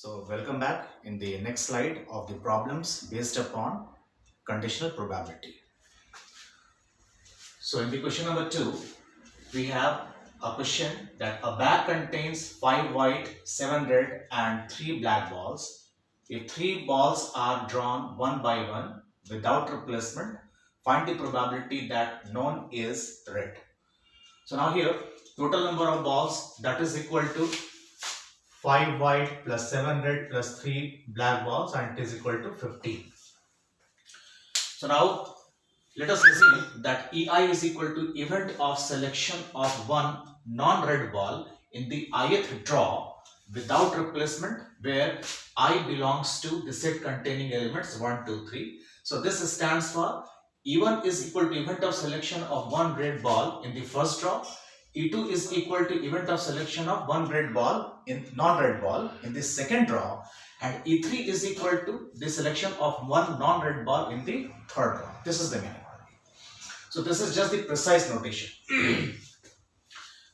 So welcome back in the next slide of the problems based upon conditional probability. So in the question number 2, we have a question that a bag contains 5 white, 7 red and 3 black balls. If 3 balls are drawn one by one without replacement, find the probability that none is red. So now here total number of balls, that is equal to 5 white plus 7 red plus 3 black balls, and it is equal to 15. So now let us assume that EI is equal to event of selection of one non-red ball in the ith draw without replacement, where I belongs to the set containing elements 1, 2, 3. So this stands for E1 is equal to event of selection of one red ball in the first draw. E2 is equal to event of selection of one red ball in non-red ball in the second draw, and E3 is equal to the selection of one non-red ball in the third draw. This is the meaning. So this is just the precise notation.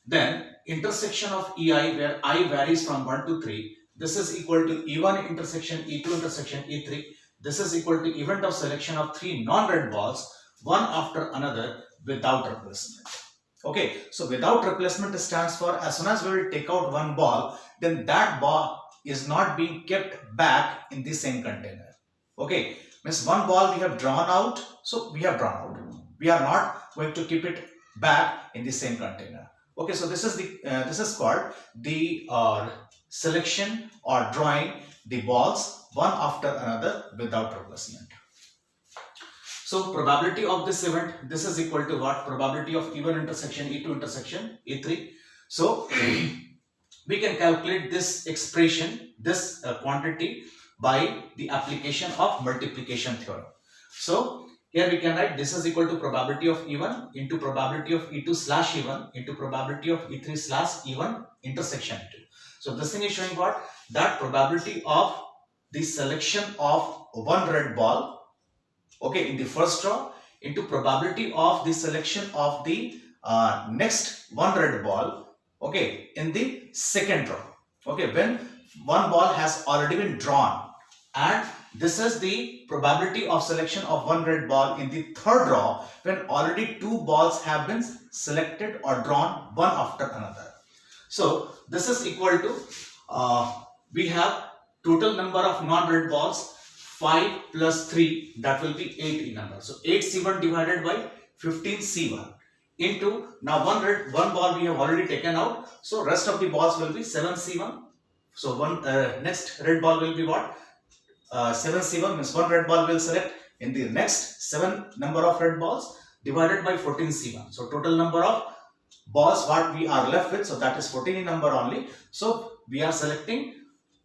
Then intersection of EI, where I varies from 1 to 3, this is equal to E1 intersection E2 intersection E3. This is equal to event of selection of 3 non-red balls, one after another without replacement. Okay, so without replacement stands for as soon as we will take out one ball, then that ball is not being kept back in the same container. Okay, means one ball we have drawn out, so we have drawn out. We are not going to keep it back in the same container. Okay, so this is the this is called the selection or drawing the balls one after another without replacement. So probability of this event, this is equal to what? Probability of E1 intersection E2 intersection E3. So we can calculate this expression, this quantity, by the application of multiplication theorem. So here we can write this is equal to probability of E1 into probability of E2 slash E1 into probability of E3 slash E1 intersection E2. So this thing is showing what? That probability of the selection of one red ball, okay, in the first draw into probability of the selection of the next one red ball, okay, in the second draw. Okay, when one ball has already been drawn, and this is the probability of selection of one red ball in the third draw when already 2 balls have been selected or drawn one after another. So this is equal to we have total number of non-red balls 5 plus 3, that will be 8 in number. So 8C1 divided by 15C1 into, now one ball we have already taken out, so rest of the balls will be 7C1. So one next red ball will be what? 7C1 means one red ball will select in the next 7 number of red balls divided by 14C1. So total number of balls what we are left with, so that is 14 in number only. So we are selecting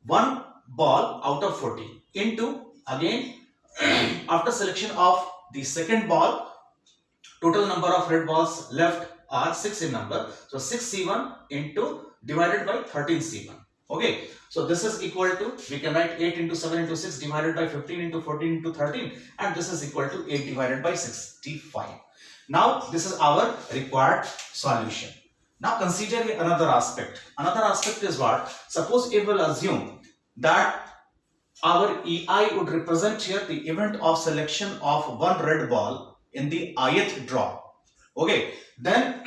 one ball out of 14 into, again after selection of the second ball, total number of red balls left are 6 in number. So 6C1 into divided by 13C1. Okay, so this is equal to, we can write 8 into 7 into 6 divided by 15 into 14 into 13, and this is equal to 8 divided by 65. Now this is our required solution. Now consider another aspect. Another aspect is what? Suppose if we will assume that our EI would represent here the event of selection of one red ball in the ith draw. Okay, then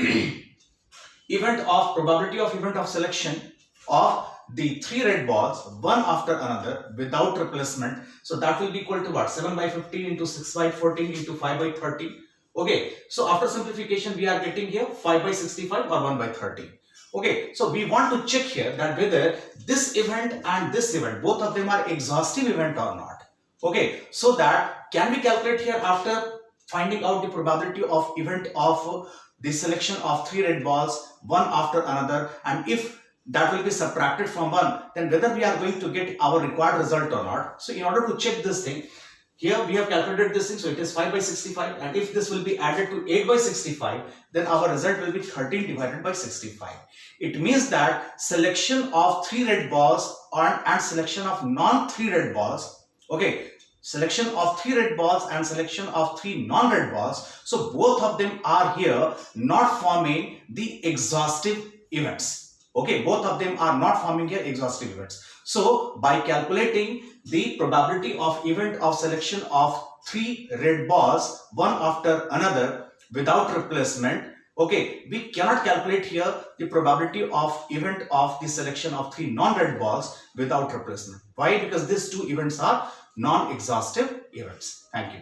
event of probability of event of selection of the 3 red balls one after another without replacement. So that will be equal to what? 7 by 15 into 6 by 14 into 5 by 30. Okay, so after simplification we are getting here 5 by 65 or 1 by 30. Okay, so we want to check here that whether this event and this event, both of them are exhaustive event or not. Okay, so that can we calculate here after finding out the probability of event of the selection of 3 red balls one after another, and if that will be subtracted from 1, then whether we are going to get our required result or not. So in order to check this thing, here we have calculated this thing, so it is 5 by 65, and if this will be added to 8 by 65, then our result will be 13 divided by 65. It means that selection of 3 red balls and selection of non-3 red balls, okay, selection of 3 red balls and selection of 3 non-red balls, so both of them are here not forming the exhaustive events. Okay, both of them are not forming here exhaustive events. So by calculating the probability of event of selection of 3 red balls one after another without replacement, okay, we cannot calculate here the probability of event of the selection of 3 non-red balls without replacement. Why? Because these two events are non-exhaustive events. Thank you.